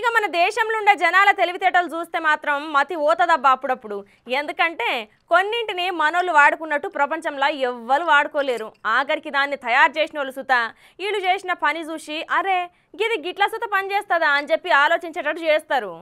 ఇక మన దేశంలో ఉండే జనాల తెలివితేటలు చూస్తే మాత్రం మతి ఓతదబ్బా అప్పుడప్పుడు. ఎందుకంటే కొన్నింటిని మనోళ్ళు వాడుకున్నట్టు ప్రపంచంలో ఎవ్వరు వాడుకోలేరు. ఆఖరికి దాన్ని తయారు చేసిన వాళ్ళు సుత వీళ్ళు చేసిన పని చూసి అరే గిది గిట్ల సుత పని చేస్తుందా అని చెప్పి ఆలోచించేటట్టు చేస్తారు.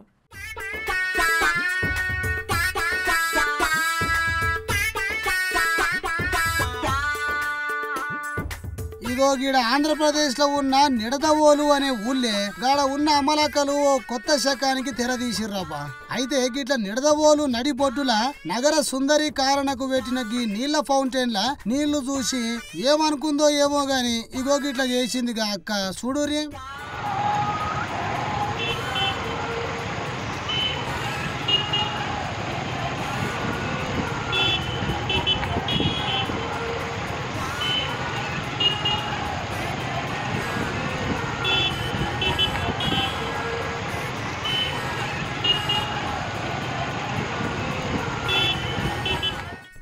ఇగో గీడ ఆంధ్రప్రదేశ్లో ఉన్న నిడదవోలు అనే ఊళ్ళే గాడ ఉన్న అమలకలు కొత్త శకానికి తెరదీసిర్రబ్బా. అయితే గిట్ల నిడదవోలు నడిబొడ్డుల నగర సుందరి కారణకు పెట్టిన గీ నీళ్ల ఫౌంటైన్ల నీళ్లు చూసి ఏమనుకుందో ఏమో గాని ఇగో గిట్ల చేసిందిగా అక్క చూడురి.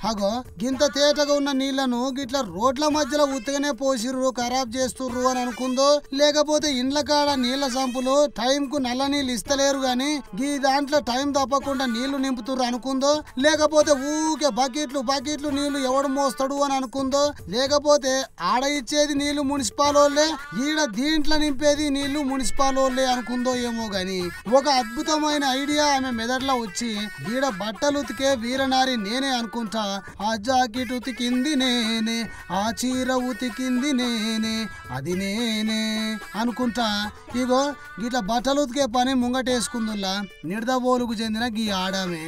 అగో గింత తేటగా ఉన్న నీళ్లను గిట్ల రోడ్ల మధ్యలో ఉత్తగానే పోసిర్రు ఖరాబ్ చేస్తుర్రు అని అనుకుందో, లేకపోతే ఇండ్ల కాడ నీళ్ల సంపులు టైంకు నల్ల నీళ్ళు ఇస్తలేరు గాని గీ దాంట్లో టైం తప్పకుండా నీళ్లు నింపుతుర్రు అనుకుందో, లేకపోతే ఊకే బకెట్లు నీళ్లు ఎవడు మోస్తాడు అని అనుకుందో, లేకపోతే ఆడ ఇచ్చేది నీళ్లు మున్సిపాలోళ్ళే ఈడ దీంట్లో నింపేది నీళ్లు మున్సిపాలోళ్ళే అనుకుందో ఏమో గాని ఒక అద్భుతమైన ఐడియా ఆమె మెదడులో వచ్చి ఈడ బట్టలు ఉతికే వీరనారి నేనే అనుకుంటా, ఆ జాకెట్ ఉతికింది నేనే, ఆ చీర ఉతికింది నేనే, అది నేనే అనుకుంటా ఇగో గిట్ల బట్టలు ఉతికే పని ముంగటేసుకుందుల్లా నిడదవోలుకు చెందిన గీ ఆడామే.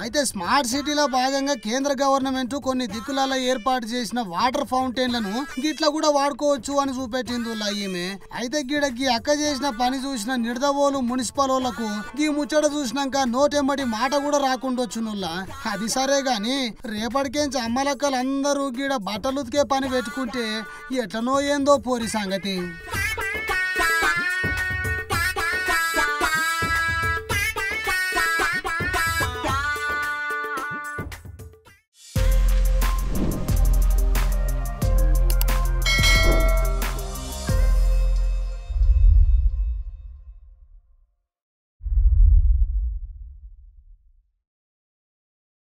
అయితే స్మార్ట్ సిటీలో భాగంగా కేంద్ర గవర్నమెంట్ కొన్ని దిక్కులలో ఏర్పాటు చేసిన వాటర్ ఫౌంటైన్లను గిట్లా కూడా వాడుకోవచ్చు అని చూపెట్టింది ఈమె. అయితే గీ అక్క చేసిన పని చూసిన నిడదవోలు మున్సిపల్ వాళ్ళకు గీ ముచ్చట చూసినాక నోటెమ్మటి మాట కూడా రాకుండొచ్చునుల్లా. అది సరే గాని రేపటికేంచి అమ్మలక్కలు అందరూ గీడ బట్టలు ఉతికే పని పెట్టుకుంటే ఎట్లనో ఏందో పోరి సంగతి.